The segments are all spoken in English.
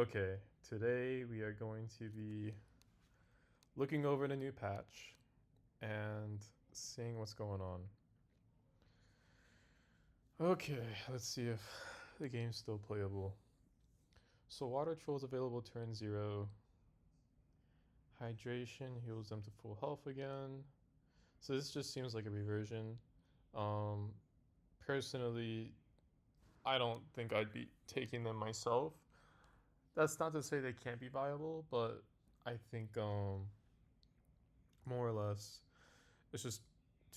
Okay, today we are going to be looking over the new patch and seeing what's going on. Okay, let's see if the game's still playable. So water trolls available turn 0. Hydration heals them to full health again. So this just seems like a reversion. Um, Personally, I don't think I'd be taking them myself. That's not to say they can't be viable, but I think more or less it's just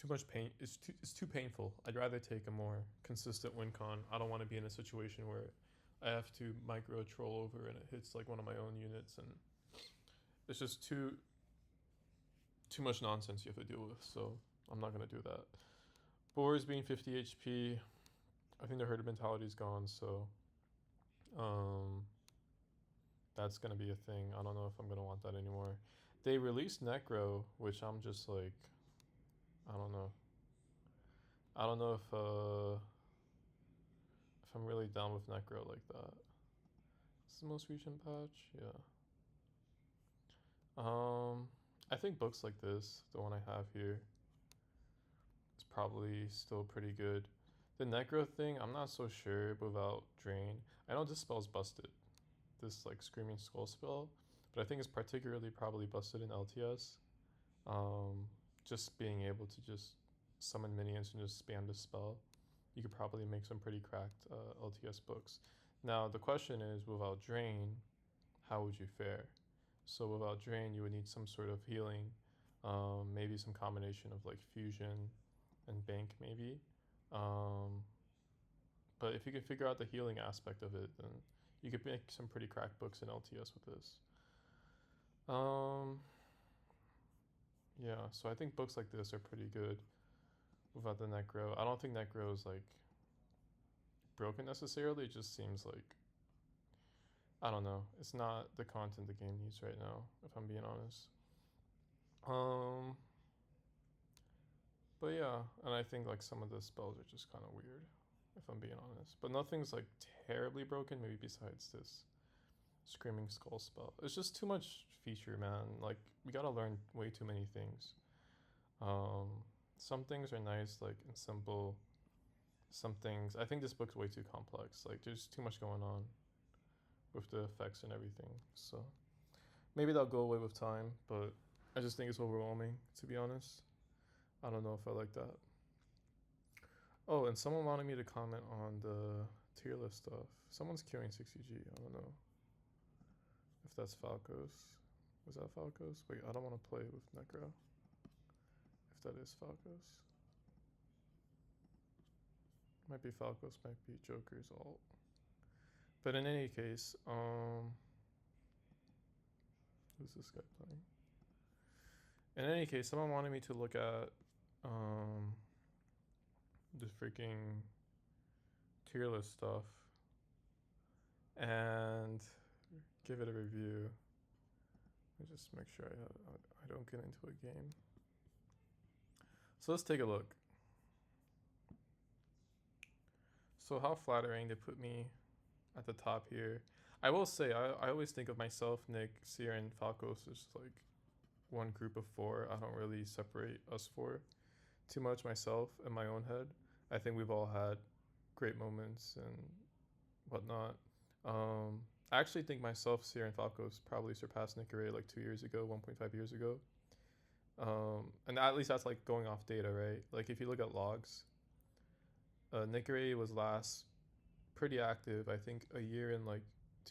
too much pain. It's too painful. I'd rather take a more consistent win con. I don't want to be in a situation where I have to micro troll over and it hits like one of my own units, and it's just too much nonsense you have to deal with. So I'm not gonna do that. Boars being 50 HP, I think the herd mentality is gone. So um, that's gonna be a thing. I don't know if I'm gonna want that anymore. They released Necro, which I'm just like, I don't know. I don't know if I'm really down with Necro like that. It's the most recent patch, yeah. I think books like this, the one I have here, is probably still pretty good. The Necro thing, I'm not so sure without Drain. I know this spell's busted, this like Screaming Skull spell, but I think it's particularly probably busted in LTS. Just being able to just summon minions and just spam the spell, you could probably make some pretty cracked LTS books. Now the question is, without Drain, how would you fare? So without Drain, you would need some sort of healing, maybe some combination of like Fusion and Bank maybe. Um, but if you could figure out the healing aspect of it, then you could make some pretty cracked books in LTS with this. Um, yeah, so I think books like this are pretty good without the Necro. I don't think Necro is like broken necessarily. It just seems like, I don't know. It's not the content the game needs right now, if I'm being honest. Um, but yeah, and I think like some of the spells are just kind of weird, if I'm being honest. But nothing's like terribly broken, maybe besides this Screaming Skull spell. It's just too much feature, man. Like we gotta learn way too many things. Um, some things are nice, like and simple. Some things, I think this book's way too complex. Like there's too much going on with the effects and everything. So maybe that'll go away with time, but I just think it's overwhelming, to be honest. I don't know if I like that. Oh, and someone wanted me to comment on the tier list stuff. Someone's queuing 60G. I don't know if that's Falcos. Was that Falcos? Wait, I don't want to play with Necro. If that is Falcos. Might be Falcos, might be Joker's alt. But in any case, who's this guy playing? In any case, someone wanted me to look at um, the freaking tier list stuff and give it a review. Let me just make sure I don't get into a game. So let's take a look. So how flattering to put me at the top here. I will say, I always think of myself, Nick, Seer, and Falcos as like one group of four. I don't really separate us four too much myself in my own head. I think we've all had great moments and whatnot. I actually think myself, Seer, and Falcos probably surpassed Nicoré like 2 years ago, 1.5 years ago. And at least that's like going off data, right? Like if you look at logs, Nicoré was last pretty active, I think a year and like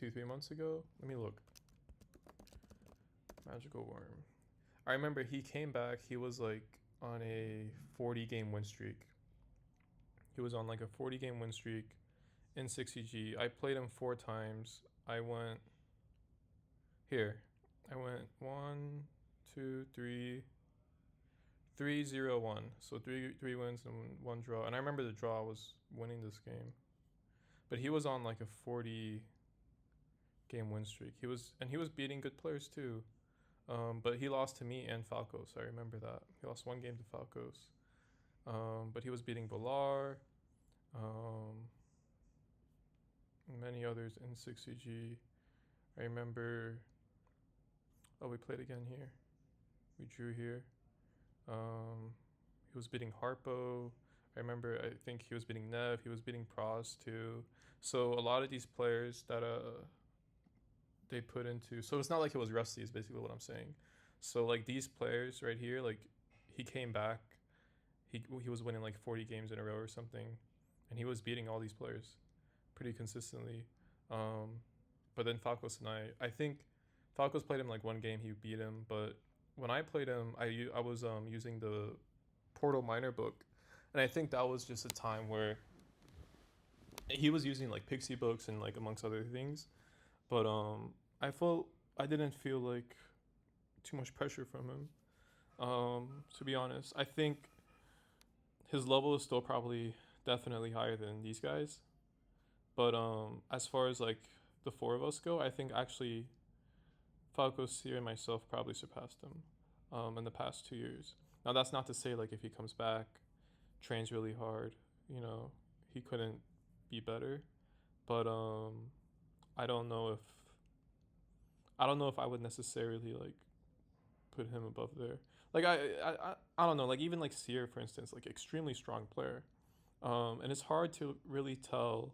2-3 months ago. Let me look. Magical Worm. I remember he came back, he was like on a 40 game win streak. He was on like a 40 game win streak in 60G. I played him 4 times. I went here. I went 1, 2, 3, 3, 0, 1. So three wins and one draw. And I remember the draw was winning this game. But he was on like a 40 game win streak. He was beating good players too. But he lost to me and Falcos. I remember that. He lost one game to Falcos. But he was beating Valar, many others in 60G. I remember. Oh, we played again here. We drew here. Um, he was beating Harpo. I remember. I think he was beating Nev. He was beating Pros too. So a lot of these players that they put into. So it's not like it was rusty. Is basically what I'm saying. So like these players right here, like he came back. He was winning like 40 games in a row or something, and he was beating all these players pretty consistently. Um, but then Falcos and I think Falcos played him like one game. He beat him, but when I played him, I was using the Portal Miner book, and I think that was just a time where he was using like Pixie books and like amongst other things. But I felt I didn't feel like too much pressure from him. To be honest, I think his level is still probably definitely higher than these guys. But as far as like the four of us go, I think actually Falco, Seer, and myself probably surpassed him in the past 2 years. Now that's not to say like if he comes back, trains really hard, you know, he couldn't be better. But I don't know if I don't know if I would necessarily like put him above there. Like I don't know. Like even like Seer for instance, like extremely strong player. And it's hard to really tell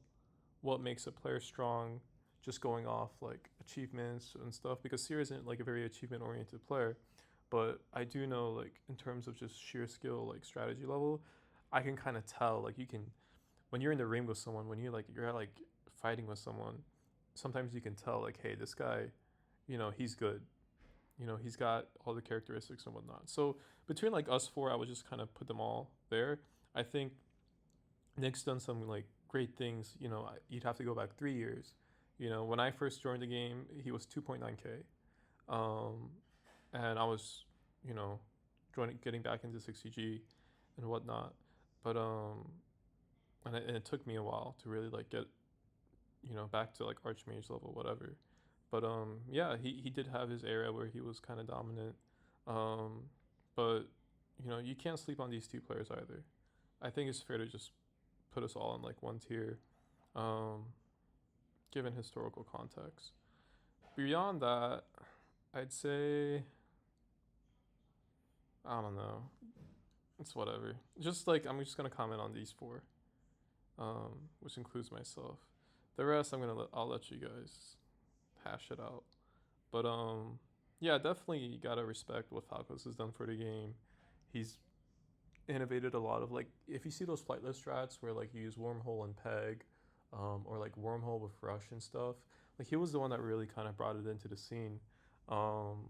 what makes a player strong just going off like achievements and stuff because Seer isn't like a very achievement oriented player. But I do know like in terms of just sheer skill, like strategy level, I can kind of tell like you can when you're in the ring with someone, when you're like fighting with someone, sometimes you can tell like, hey, this guy, you know, he's good. You know, he's got all the characteristics and whatnot. So between like us four, I would just kind of put them all there. I think Nick's done some like great things. You know, you'd have to go back 3 years. You know, when I first joined the game, he was 2.9K, um, and I was, you know, getting back into 60G and whatnot. But and it took me a while to really like get back to like archmage level, whatever. But yeah, he did have his era where he was kind of dominant. Um, but you can't sleep on these two players either. I think it's fair to just put us all in like one tier, um, given historical context. Beyond that, I'd say I don't know. It's whatever. Just like I'm just gonna comment on these four, which includes myself. The rest I'll let you guys hash it out. But yeah, definitely gotta respect what Falcos has done for the game. He's innovated a lot of like if you see those flightless strats where like you use wormhole and peg, or like wormhole with rush and stuff. Like he was the one that really kind of brought it into the scene. Um,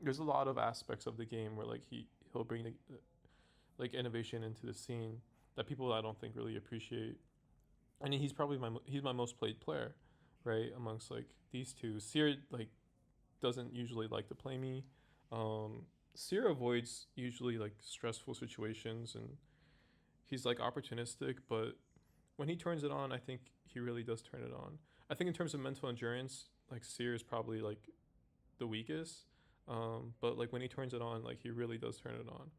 there's a lot of aspects of the game where like he'll bring like innovation into the scene that people I don't think really appreciate. I mean, he's my most played player, right? Amongst like these two, Seer like doesn't usually like to play me. Um, Seer avoids usually like stressful situations, and he's like opportunistic. But when he turns it on, I think he really does turn it on. I think in terms of mental endurance, like Seer is probably like the weakest. But like when he turns it on, like he really does turn it on.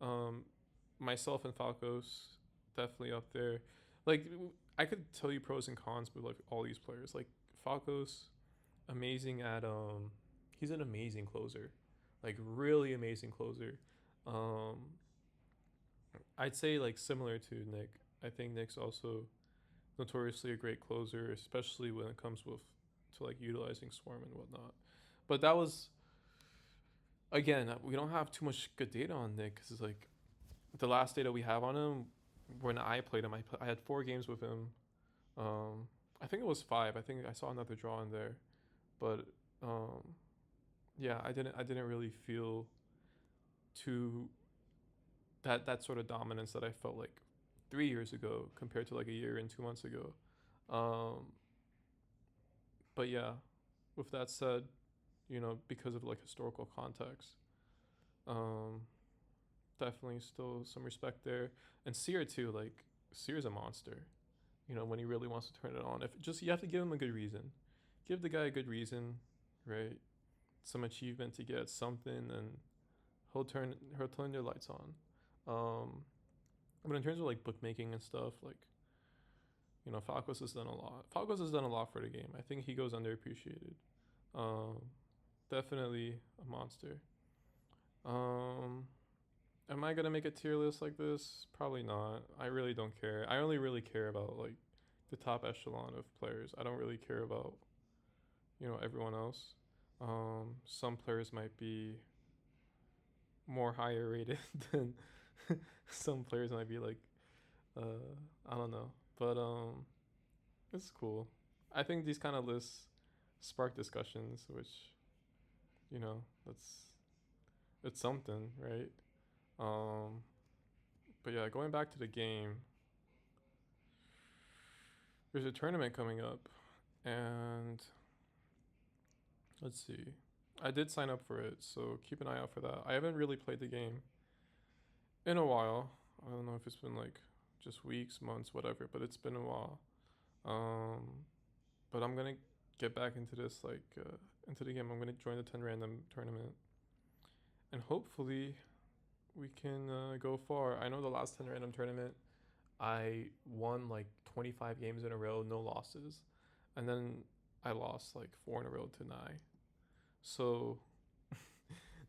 Um, Myself and Falcos definitely up there. Like I could tell you pros and cons with like all these players. Like Falcos, amazing at he's an amazing closer, like really amazing closer. Um, I'd say like similar to Nick. I think Nick's also notoriously a great closer, especially when it comes with to like utilizing swarm and whatnot. But that was again, we don't have too much good data on Nick because it's like the last data we have on him when I played him, I had 4 games with him. Um, I think it was 5. I think I saw another draw in there, but um, yeah, I didn't really feel too that sort of dominance that I felt like 3 years ago compared to like a year and 2 months ago. Um, but yeah, with that said, because of like historical context, um, definitely still some respect there. And Seer too, like Seer's a monster. When he really wants to turn it on. If just you have to give him a good reason. Give the guy a good reason, right? Some achievement to get something, and he'll turn your lights on. But in terms of like bookmaking and stuff, like Falcos has done a lot. Falcos has done a lot for the game. I think he goes underappreciated. Um, Definitely a monster. Um, am I gonna make a tier list like this? Probably not. I really don't care. I only really care about like the top echelon of players. I don't really care about everyone else. Some players might be more higher rated than some players might be like I don't know, but it's cool. I think these kind of lists spark discussions, which that's it's something, right? Um, but yeah, going back to the game, there's a tournament coming up, and let's see. I did sign up for it, so keep an eye out for that. I haven't really played the game in a while. I don't know if it's been like just weeks, months, whatever, but it's been a while. Um, but I'm gonna get back into this into the game. I'm gonna join the 10 random tournament, and hopefully we can go far. I know the last 10 random tournament, I won like 25 games in a row, no losses, and then I lost like four in a row to Nye. So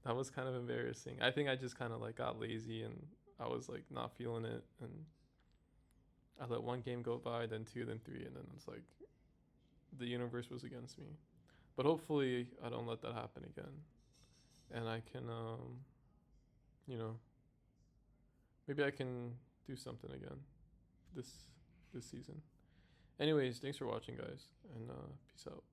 that was kind of embarrassing. I think I just kind of like got lazy and I was like not feeling it, and I let one game go by, then two, then three, and then it's like the universe was against me. But hopefully I don't let that happen again, and I can you know maybe I can do something again this this season. Anyways, thanks for watching, guys, and peace out.